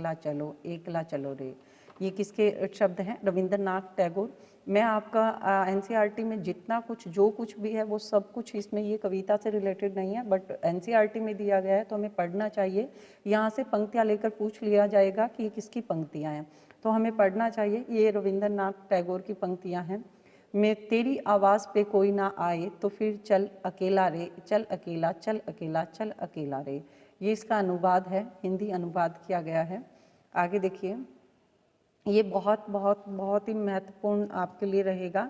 एकला चलो एकला चलो रे। ये किसके शब्द हैं? रविंद्रनाथ टैगोर। मैं आपका एनसीईआरटी में जितना कुछ जो कुछ भी है वो सब कुछ इसमें, ये कविता से रिलेटेड नहीं है बट एनसीईआरटी में दिया गया है तो हमें पढ़ना चाहिए। यहाँ से पंक्तियाँ लेकर पूछ लिया जाएगा कि ये किसकी पंक्तियाँ हैं, तो हमें पढ़ना चाहिए। ये रविंद्रनाथ टैगोर की पंक्तियाँ हैं। मैं तेरी आवाज़ पे कोई ना आए तो फिर चल अकेला रे, चल अकेला, चल अकेला, चल अकेला रे। ये इसका अनुवाद है, हिंदी अनुवाद किया गया है। आगे देखिए, ये बहुत बहुत बहुत ही महत्वपूर्ण आपके लिए रहेगा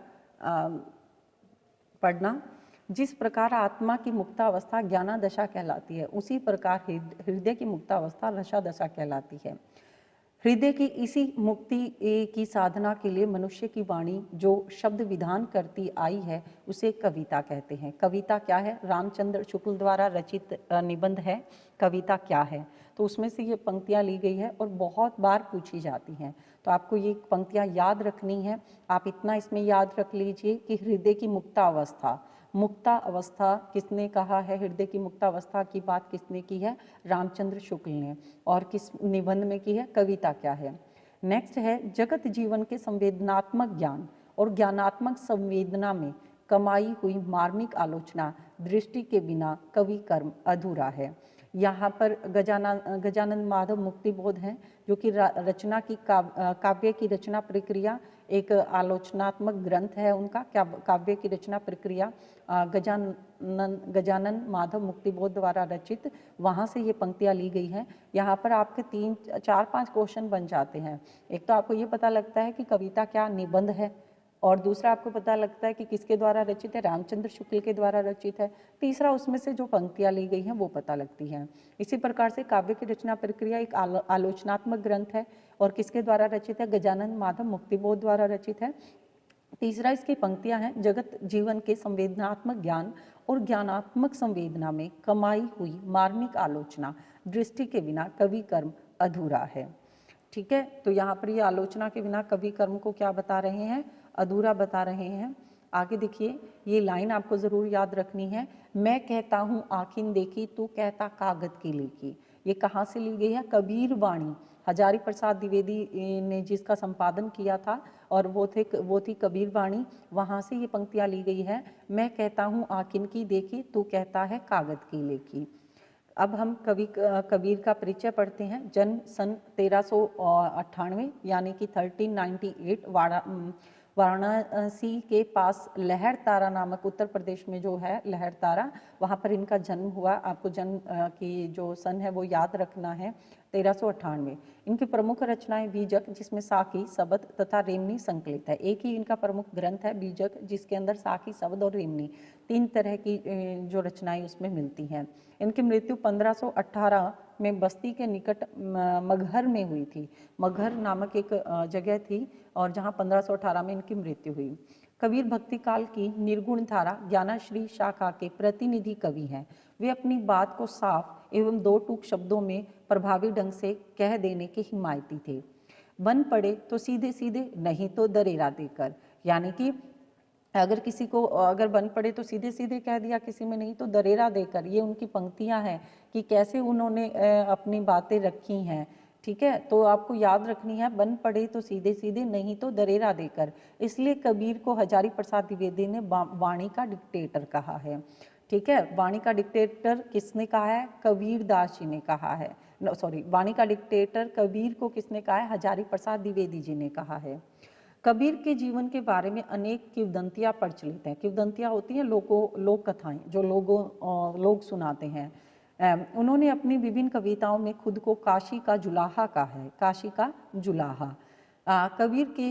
पढ़ना। जिस प्रकार आत्मा की मुक्तावस्था ज्ञानादशा कहलाती है, उसी प्रकार हृदय की मुक्तावस्था रसादशा कहलाती है। हृदय की इसी मुक्ति की साधना के लिए मनुष्य की वाणी जो शब्द विधान करती आई है उसे कविता कहते हैं। कविता क्या है? रामचंद्र शुक्ल द्वारा रचित निबंध है कविता क्या है। तो उसमें से ये पंक्तियाँ ली गई है और बहुत बार पूछी जाती हैं, तो आपको ये पंक्तियाँ याद रखनी है। आप इतना इसमें याद रख लीजिए कि हृदय की मुक्तावस्था, मुक्ता अवस्था किसने कहा है? हृदय की मुक्तावस्था की बात किसने की है? रामचंद्र शुक्ल ने। और किस निबंध में की है? कविता क्या है। नेक्स्ट है, जगत जीवन के संवेदनात्मक ज्ञान और ज्ञानात्मक संवेदना में कमाई हुई मार्मिक आलोचना दृष्टि के बिना कवि कर्म अधूरा है। यहाँ पर गजानन माधव मुक्तिबोध हैं, जो कि रचना की काव्य की रचना प्रक्रिया एक आलोचनात्मक ग्रंथ है उनका, काव्य की रचना प्रक्रिया गजानन माधव मुक्तिबोध द्वारा रचित, वहाँ से ये पंक्तियाँ ली गई हैं। यहाँ पर आपके 3, 4, 5 क्वेश्चन बन जाते हैं। एक तो आपको ये पता लगता है कि कविता क्या निबंध है, और दूसरा आपको पता लगता है कि किसके द्वारा रचित है? रामचंद्र शुक्ल के द्वारा रचित है। तीसरा, उसमें से जो पंक्तियाँ ली गई हैं वो पता लगती हैं। इसी प्रकार से काव्य की रचना प्रक्रिया एक आलोचनात्मक ग्रंथ है और किसके द्वारा रचित है? गजानन माधव मुक्तिबोध द्वारा रचित है। तीसरा, इसकी पंक्तियां हैं, जगत जीवन के संवेदनात्मक ज्ञान और ज्ञानात्मक संवेदना में कमाई हुई मार्मिक आलोचना दृष्टि के बिना कवि कर्म अधूरा है। ठीक है, तो यहाँ पर ये आलोचना के बिना कवि कर्म को क्या बता रहे हैं? अधूरा बता रहे हैं। आगे देखिए, ये लाइन आपको ज़रूर याद रखनी है, मैं कहता हूँ आँखिन देखी, तू कहता कागद की लेखी। ये कहाँ से ली गई है? कबीर वाणी, हजारी प्रसाद द्विवेदी ने जिसका संपादन किया था और वो थी कबीर वाणी, वहाँ से ये पंक्तियाँ ली गई है। मैं कहता हूँ आँखिन की देखी, तू कहता है कागद की लेखी। अब हम कबीर का परिचय पढ़ते हैं। जन्म सन 1398 यानी कि 1398, वाराणसी के पास लहर तारा नामक, उत्तर प्रदेश में जो है लहर तारा, वहाँ पर इनका जन्म हुआ। आपको जन्म की जो सन है वो याद रखना है, 1398। इनकी प्रमुख रचनाएं बीजक, जिसमें साखी, शब्द तथा रेमनी संकलित है। एक ही इनका प्रमुख ग्रंथ है बीजक, जिसके अंदर साखी, शब्द और रेमनी 3 तरह की जो रचनाएं उसमें मिलती हैं। इनकी मृत्यु 1518 में बस्ती के निकट मगहर में हुई थी। मगहर नामक एक जगह थी और जहाँ 1518 में इनकी मृत्यु हुई। कबीर भक्ति काल की निर्गुण धारा ज्ञानाश्री शाखा के प्रतिनिधि कवि हैं। वे अपनी बात को साफ एवं 2 टूक शब्दों में प्रभावी ढंग से कह देने के हिमायती थे। बन पड़े तो सीधे सीधे, नहीं तो दरेरा देकर। यानी कि अगर किसी को अगर बन पड़े तो सीधे सीधे कह दिया, किसी में नहीं तो दरेरा देकर। ये उनकी पंक्तियां हैं कि कैसे उन्होंने अपनी बातें रखी हैं। ठीक है, तो आपको याद रखनी है, बन पड़े तो सीधे सीधे, नहीं तो दरेरा देकर। इसलिए कबीर को हजारी प्रसाद द्विवेदी ने वाणी का डिक्टेटर कहा है। ठीक है, वाणी का डिक्टेटर किसने कहा है? कबीर दास जी ने कहा है। वाणी का डिक्टेटर कबीर को किसने कहा है? हजारी प्रसाद द्विवेदी जी ने कहा है। कबीर के जीवन के बारे में अनेक किंवदंतियाँ प्रचलित हैं। किंवदंतियाँ होती हैं लोक कथाएं, जो लोग सुनाते हैं। उन्होंने अपनी विभिन्न कविताओं में खुद को काशी का जुलाहा कहा है, काशी का जुलाहा। कबीर के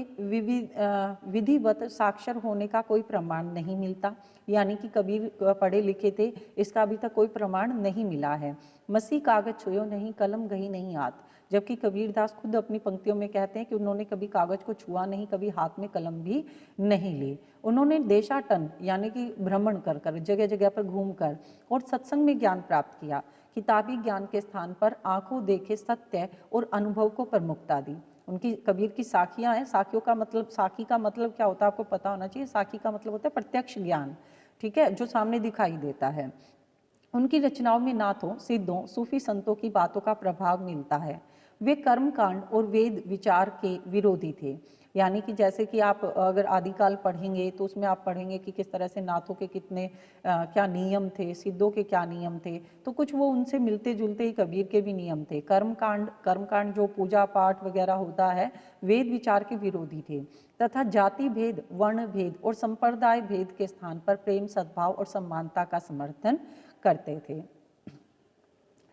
विधिवत साक्षर होने का कोई प्रमाण नहीं मिलता, यानी कि कबीर पढ़े लिखे थे, इसका अभी तक कोई प्रमाण नहीं मिला है। मसी कागज छुयो नहीं, कलम गही नहीं हाथ। जबकि कबीरदास खुद अपनी पंक्तियों में कहते हैं कि उन्होंने कभी कागज को छुआ नहीं, कभी हाथ में कलम भी नहीं ली। उन्होंने देशाटन यानी कि भ्रमण कर कर, जगह जगह पर घूमकर और सत्संग में ज्ञान प्राप्त किया। किताबी ज्ञान के स्थान पर आंखों देखे सत्य और अनुभव को प्रमुखता दी। उनकी कबीर की साखियां हैं। साखियों का मतलब, साखी का मतलब क्या होता है आपको पता होना चाहिए। साखी का मतलब होता है प्रत्यक्ष ज्ञान, ठीक है, जो सामने दिखाई देता है। उनकी रचनाओं में नाथों, सिद्धों, सूफी संतों की बातों का प्रभाव मिलता है। वे कर्मकांड और वेद विचार के विरोधी थे। यानी कि जैसे कि आप अगर आदिकाल पढ़ेंगे तो उसमें आप पढ़ेंगे कि किस तरह से नाथों के कितने क्या नियम थे, सिद्धों के क्या नियम थे, तो कुछ वो उनसे मिलते जुलते ही कबीर के भी नियम थे। कर्मकांड जो पूजा पाठ वगैरह होता है, वेद विचार के विरोधी थे तथा जाति भेद, वर्ण भेद और संप्रदाय भेद के स्थान पर प्रेम, सद्भाव और समानता का समर्थन करते थे।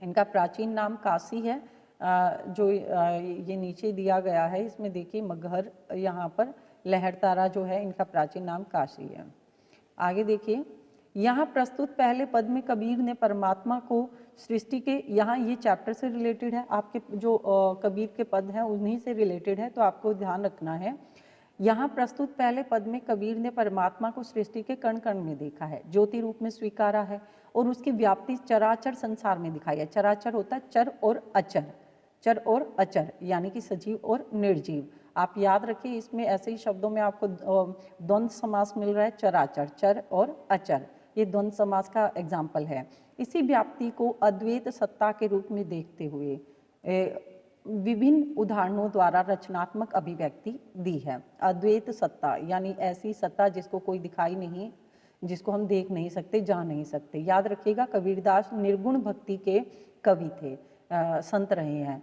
इनका प्राचीन नाम काशी है। जो ये नीचे दिया गया है इसमें देखिए मगहर, यहाँ पर लहरतारा जो है इनका प्राचीन नाम काशी है। आगे देखिए, यहाँ प्रस्तुत पहले पद में कबीर ने परमात्मा को सृष्टि के, यहाँ ये चैप्टर से रिलेटेड है, आपके जो कबीर के पद हैं उन्हीं से रिलेटेड है, तो आपको ध्यान रखना है। यहाँ प्रस्तुत पहले पद में कबीर ने परमात्मा को सृष्टि के कण कण में देखा है, ज्योति रूप में स्वीकारा है और उसकी व्याप्ति चराचर संसार में दिखाई है। चराचर होता है चर और अचर, चर और अचर यानी कि सजीव और निर्जीव। आप याद रखिए, इसमें ऐसे ही शब्दों में आपको द्वंद्व समास मिल रहा है, चराचर, चर और अचर, ये द्वंद्व समास का एग्जाम्पल है। इसी व्याप्ति को अद्वैत सत्ता के रूप में देखते हुए विभिन्न उदाहरणों द्वारा रचनात्मक अभिव्यक्ति दी है। अद्वैत सत्ता यानी ऐसी सत्ता जिसको कोई दिखाई नहीं, जिसको हम देख नहीं सकते, जान नहीं सकते। याद रखिएगा, कबीरदास निर्गुण भक्ति के कवि थे, संत रहे हैं।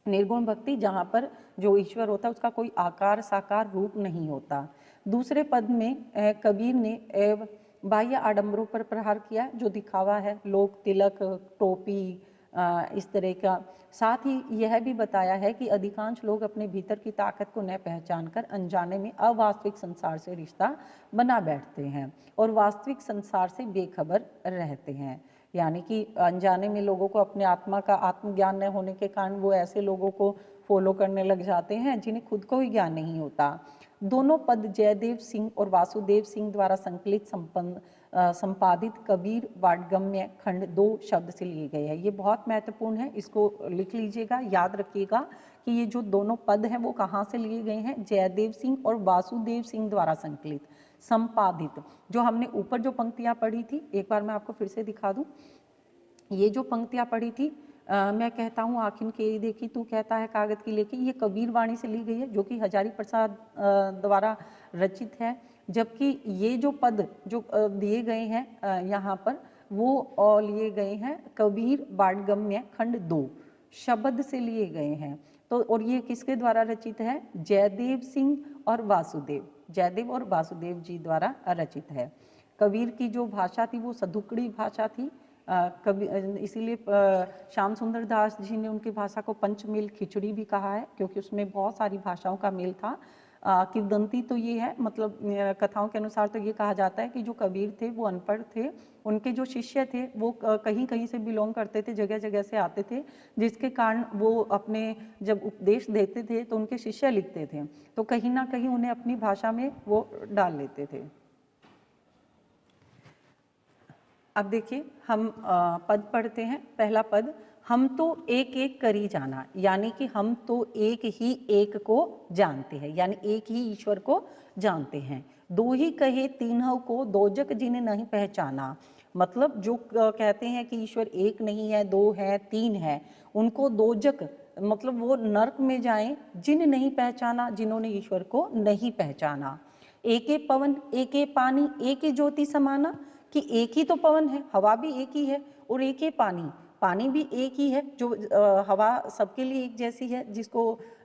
निर्गुण भक्ति जहाँ पर जो ईश्वर होता है उसका कोई आकार साकार रूप नहीं होता। दूसरे पद में कबीर ने बाह्य आडंबरों पर प्रहार किया, जो दिखावा है, लोग तिलक, टोपी, इस तरह का। साथ ही यह भी बताया है कि अधिकांश लोग अपने भीतर की ताकत को न पहचान कर अनजाने में अवास्तविक संसार से रिश्ता बना बैठते हैं और वास्तविक संसार से बेखबर रहते हैं। यानी कि अनजाने में लोगों को अपने आत्मा का आत्मज्ञान न होने के कारण वो ऐसे लोगों को फॉलो करने लग जाते हैं जिन्हें खुद को ही ज्ञान नहीं होता। दोनों पद जयदेव सिंह और वासुदेव सिंह द्वारा संकलित संपादित कबीर वाडगम्य खंड 2 शब्द से लिए गए हैं। ये बहुत महत्वपूर्ण है, इसको लिख लीजिएगा, याद रखिएगा कि ये जो दोनों पद हैं वो कहाँ से लिए गए हैं, जयदेव सिंह और वासुदेव सिंह द्वारा संकलित संपादित। जो हमने ऊपर जो पंक्तियाँ पढ़ी थी, एक बार मैं आपको फिर से दिखा दूँ। ये जो पंक्तियाँ पढ़ी थी, मैं कहता हूँ आखिन के देखी तू कहता है कागज की लेखी, ये कबीर वाणी से ली गई है, जो कि हजारी प्रसाद द्वारा रचित है। जबकि ये जो पद जो दिए गए हैं यहाँ पर, वो लिए गए हैं कबीर वाडगम्य खंड 2 शब्द से लिए गए हैं। तो और ये किसके द्वारा रचित है, जयदेव सिंह और वासुदेव, जयदेव और वासुदेव जी द्वारा रचित है। कबीर की जो भाषा थी वो सदुकड़ी भाषा थी। कभी इसीलिए श्याम सुंदर दास जी ने उनकी भाषा को पंचमेल खिचड़ी भी कहा है, क्योंकि उसमें बहुत सारी भाषाओं का मेल था। किंवदंती तो ये है, मतलब कथाओं के अनुसार तो ये कहा जाता है कि जो कबीर थे वो अनपढ़ थे, उनके जो शिष्य थे वो कहीं कहीं से बिलोंग करते थे, जगह जगह से आते थे, जिसके कारण वो अपने जब उपदेश देते थे तो उनके शिष्य लिखते थे, तो कहीं ना कहीं उन्हें अपनी भाषा में वो डाल लेते थे। अब देखिए, हम पद पढ़ते हैं। पहला पद, हम तो एक एक करी जाना, यानी कि हम तो एक ही एक को जानते हैं, यानी एक ही ईश्वर को जानते हैं। दो ही कहे तीनों को दोजक जिन्हें नहीं पहचाना, मतलब जो कहते हैं कि ईश्वर एक नहीं है, दो है, तीन है, उनको दोजक मतलब वो नरक में जाएं जिन नहीं पहचाना, जिन्होंने ईश्वर को नहीं पहचाना। एके पवन एके पानी एके ज्योति समाना, कि एक ही तो पवन है, हवा भी एक ही है, और एक ही पानी, पानी भी एक ही है। जो हवा सबके लिए एक जैसी है,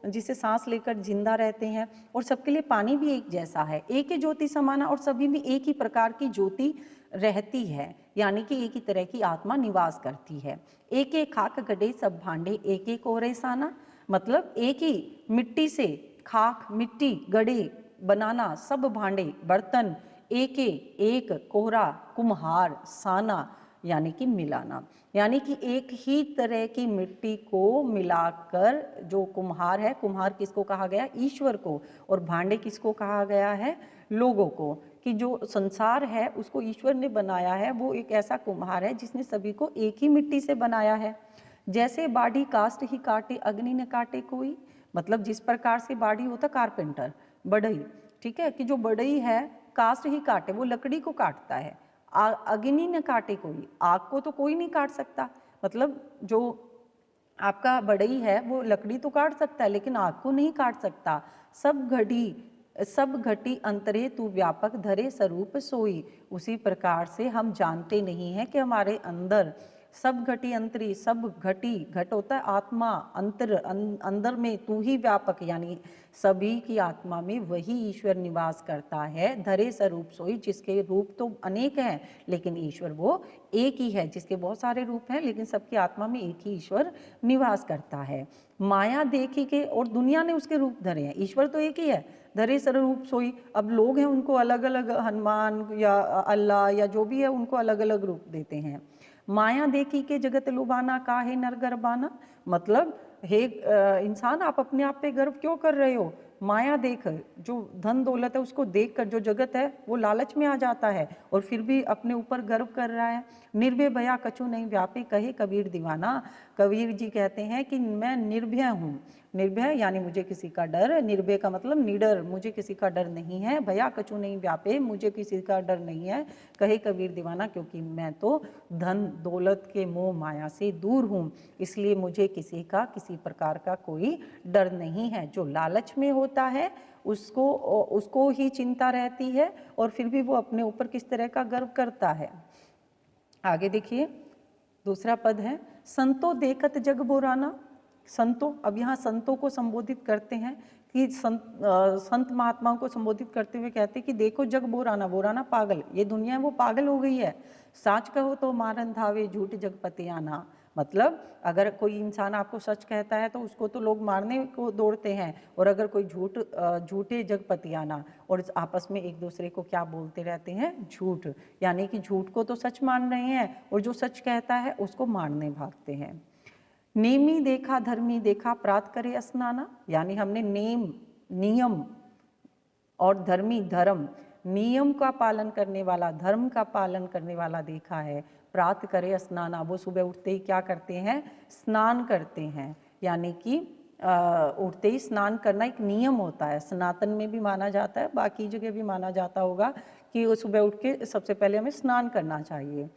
जिसे सांस लेकर जिंदा रहते हैं, और सबके लिए पानी भी एक जैसा है। एक ही ज्योति समाना, और सभी में एक ही प्रकार की ज्योति रहती है, यानी कि एक ही तरह की आत्मा निवास करती है। एक एक खाक गड्ढे सब भांडे एक एक ओरे साना, मतलब एक ही मिट्टी से खाक, मिट्टी, गड्ढे बनाना, सब भांडे बर्तन, एक एक कोहरा, कुम्हार, साना यानी कि मिलाना, यानी कि एक ही तरह की मिट्टी को मिलाकर जो कुम्हार है, कुम्हार किसको कहा गया, ईश्वर को, और भांडे किसको कहा गया है, लोगों को, कि जो संसार है उसको ईश्वर ने बनाया है, वो एक ऐसा कुम्हार है जिसने सभी को एक ही मिट्टी से बनाया है। जैसे बाढ़ी कास्ट ही काटे अग्नि न काटे कोई, मतलब जिस प्रकार से बाढ़ी होता कारपेंटर, बढ़ई, ठीक है, कि जो बढ़ई है कास्ट ही काटे, वो लकड़ी को काटता है, अग्नि न काटे कोई, आग को तो कोई नहीं काट सकता, मतलब जो आपका बढ़ई है वो लकड़ी तो काट सकता है लेकिन आग को नहीं काट सकता। सब घटी अंतरे तू व्यापक धरे स्वरूप सोई। उसी प्रकार से हम जानते नहीं हैं कि हमारे अंदर सब घटी अंतरी, सब घटी, घट होता है आत्मा, अंदर में तू ही व्यापक, यानी सभी की आत्मा में वही ईश्वर निवास करता है। धरे स्वरूप सोई, जिसके रूप तो अनेक हैं लेकिन ईश्वर वो एक ही है, जिसके बहुत सारे रूप हैं लेकिन सबकी आत्मा में एक ही ईश्वर निवास करता है। माया देखी के और दुनिया ने उसके रूप धरे हैं, ईश्वर तो एक ही है। धरे स्वरूप सोई, अब लोग हैं उनको अलग अलग, हनुमान या अल्लाह या जो भी है उनको अलग अलग रूप देते हैं। माया देखी के जगत लुभाना काहे नर गर्भाना, मतलब हे इंसान आप अपने आप पे गर्व क्यों कर रहे हो। माया देख, जो धन दौलत है उसको देखकर जो जगत है वो लालच में आ जाता है और फिर भी अपने ऊपर गर्व कर रहा है। निर्भय भया कछु नहीं व्यापी कहे कबीर दीवाना, कबीर जी कहते हैं कि मैं निर्भय हूँ। निर्भय यानी मुझे किसी का डर, निर्भय का मतलब निडर, मुझे किसी का डर नहीं है। भया कछु नहीं व्यापे, मुझे किसी का डर नहीं है। कहे कबीर दीवाना, क्योंकि मैं तो धन दौलत के मोह माया से दूर हूँ, इसलिए मुझे किसी का किसी प्रकार का कोई डर नहीं है। जो लालच में होता है उसको ही चिंता रहती है और फिर भी वो अपने ऊपर किस तरह का गर्व करता है। आगे देखिए, दूसरा पद है संतो देखत जग बोराना। संतों, अब यहाँ संतों को संबोधित करते हैं कि संत महात्माओं को संबोधित करते हुए कहते हैं कि देखो जग बोराना, बोराना पागल, ये दुनिया है वो पागल हो गई है। साच कहो तो मारन धावे झूठ जग पतियाना, मतलब अगर कोई इंसान आपको सच कहता है तो उसको तो लोग मारने को दौड़ते हैं, और अगर कोई झूठे जग पतियाना, और आपस में एक दूसरे को क्या बोलते रहते हैं, झूठ, यानी कि झूठ को तो सच मान रहे हैं और जो सच कहता है उसको मारने भागते हैं। नेमी देखा धर्मी देखा प्रात करे स्नाना, यानी हमने नेम नियम और धर्मी धर्म, नियम का पालन करने वाला, धर्म का पालन करने वाला देखा है। प्रात करे स्नाना, वो सुबह उठते ही क्या करते हैं, स्नान करते हैं, यानी कि उठते ही स्नान करना एक नियम होता है। सनातन में भी माना जाता है, बाकी जगह भी माना जाता होगा कि वो सुबह उठ के सबसे पहले हमें स्नान करना चाहिए।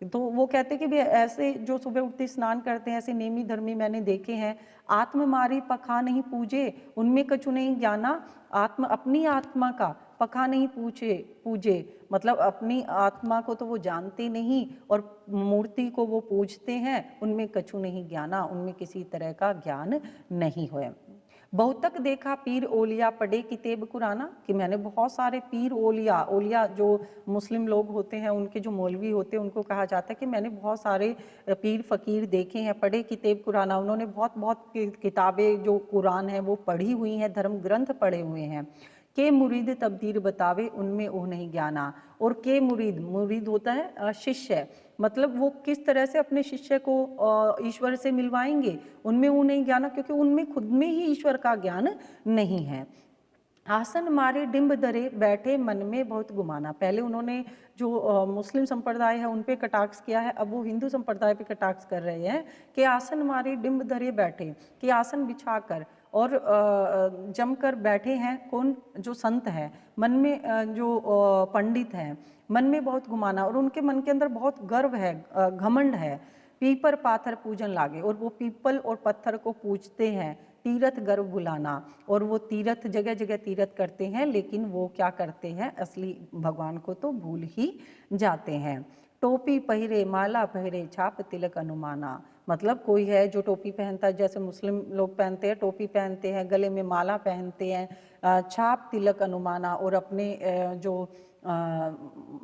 तो वो कहते कि भी ऐसे जो सुबह उठते स्नान करते हैं ऐसे नेमी धर्मी मैंने देखे हैं। आत्म मारी पखा नहीं पूजे, उनमें कछु नहीं ज्ञाना। अपनी आत्मा का पखा नहीं पूजे, मतलब अपनी आत्मा को तो वो जानते नहीं और मूर्ति को वो पूजते हैं, उनमें कछु नहीं ज्ञाना, उनमें किसी तरह का ज्ञान नहीं है। बहुतक देखा पीर ओलिया पढ़े किताब कुराना, कि मैंने बहुत सारे पीर ओलिया, ओलिया जो मुस्लिम लोग होते हैं उनके जो मौलवी होते हैं उनको कहा जाता है कि मैंने बहुत सारे पीर फकीर देखे हैं, पढ़े किताब कुराना, उन्होंने बहुत बहुत किताबें जो कुरान है वो पढ़ी हुई हैं, धर्म ग्रंथ पढ़े हुए हैं। के मुरीद तबदीर बतावे उनमें वो नहीं ज्ञाना, और के मुरीद, मुरीद होता है शिष्य, मतलब वो किस तरह से अपने शिष्य को ईश्वर से मिलवाएंगे, उनमें वो नहीं ज्ञाना, क्योंकि उनमें खुद में ही ईश्वर का ज्ञान नहीं है। आसन मारे डिम्ब दरे बैठे मन में बहुत गुमाना, पहले उन्होंने जो मुस्लिम संप्रदाय है उन पे कटाक्ष किया है, अब वो हिंदू संप्रदाय पे कटाक्ष कर रहे हैं कि आसन मारे डिम्ब दरे बैठे, कि आसन बिछाकर और जमकर बैठे हैं कौन, जो संत है, मन में जो पंडित हैं, मन में बहुत घुमाना, और उनके मन के अंदर बहुत गर्व है, घमंड है। पीपर पाथर पूजन लागे, और वो पीपल और पत्थर को पूजते हैं, तीर्थ गर्व बुलाना, और वो तीर्थ जगह जगह तीर्थ करते हैं लेकिन वो क्या करते हैं, असली भगवान को तो भूल ही जाते हैं। टोपी पहिरे माला पहिरे छाप तिलक अनुमाना, मतलब कोई है जो टोपी पहनता है, जैसे मुस्लिम लोग पहनते हैं, टोपी पहनते हैं, गले में माला पहनते हैं, छाप तिलक अनुमाना, और अपने जो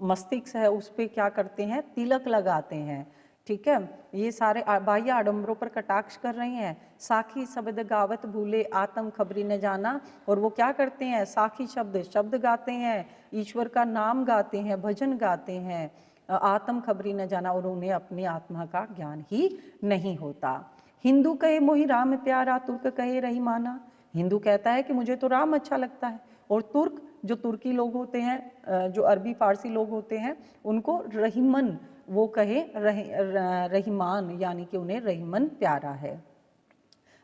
मस्तिष्क है उस पर क्या करते हैं, तिलक लगाते हैं। ठीक है, ये सारे बाह्य आडंबरों पर कटाक्ष कर रहे हैं। साखी शब्द गावत भूले आत्म खबरी न जाना, और वो क्या करते हैं, साखी शब्द गाते हैं, ईश्वर का नाम गाते हैं, भजन गाते हैं, आत्म खबरी न जाना, और उन्हें अपनी आत्मा का ज्ञान ही नहीं होता। हिंदू कहे मोहि राम प्यारा तुर्क कहे रहीमाना, हिंदू कहता है कि मुझे तो राम अच्छा लगता है, और तुर्क, जो तुर्की लोग होते हैं, जो अरबी फारसी लोग होते हैं, उनको रहीमन वो कहे, रहीमान, यानी कि उन्हें रहीमन प्यारा है।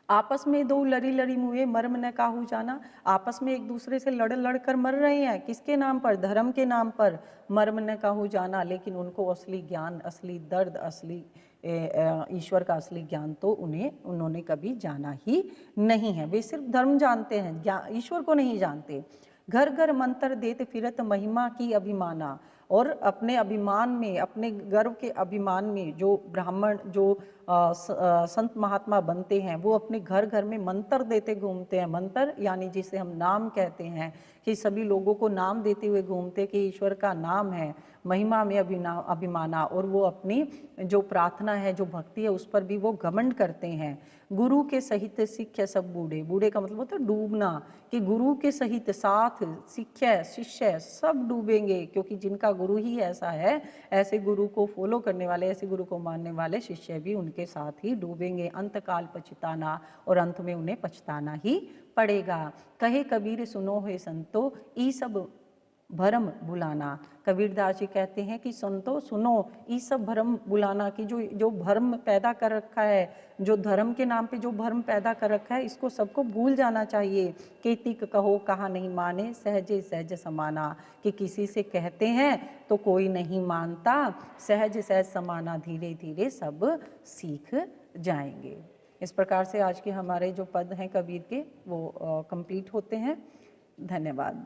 आपस में दो लड़ी लड़ी मुए मर्म न काहू जाना, आपस में एक दूसरे से लड़ लड़ कर मर रहे हैं, किसके नाम पर, धर्म के नाम पर, मर्म न काहू जाना, लेकिन उनको असली ज्ञान, असली दर्द, असली ईश्वर का असली ज्ञान तो उन्होंने कभी जाना ही नहीं है। वे सिर्फ धर्म जानते हैं, ईश्वर को नहीं जानते। घर घर मंत्र देते फिरत महिमा की अभिमाना, और अपने अभिमान में, अपने गर्व के अभिमान में जो ब्राह्मण, जो संत महात्मा बनते हैं, वो अपने घर घर में मंत्र देते घूमते हैं। मंत्र यानी जिसे हम नाम कहते हैं, कि सभी लोगों को नाम देते हुए घूमते कि ईश्वर का नाम है, महिमा में अभिमाना, और वो अपनी जो प्रार्थना है, जो भक्ति है, उस पर भी वो घमंड करते हैं। गुरु के सहित सिक्ख्य सब बूढ़े, बूढ़े का मतलब होता है डूबना, कि गुरु के सहित साथ सिक्ख्य शिष्य सब डूबेंगे, क्योंकि जिनका गुरु ही ऐसा है, ऐसे गुरु को फॉलो करने वाले, ऐसे गुरु को मानने वाले शिष्य भी उनके साथ ही डूबेंगे। अंतकाल पछताना, और अंत में उन्हें पछताना ही पड़ेगा। कहे कबीर सुनो है संतो, ई सब भरम बुलाना। कबीरदास जी कहते हैं कि संतो सुनो, ई सब भरम बुलाना, कि जो भरम पैदा कर रखा है, जो धर्म के नाम पे जो भरम पैदा कर रखा है, इसको सबको भूल जाना चाहिए। कि तिक कहो कहा नहीं माने, सहजे सहज समाना, कि किसी से कहते हैं तो कोई नहीं मानता, सहज सहज समाना, धीरे धीरे सब सीख जाएंगे। इस प्रकार से आज के हमारे जो पद हैं कबीर के, वो कंप्लीट होते हैं। धन्यवाद।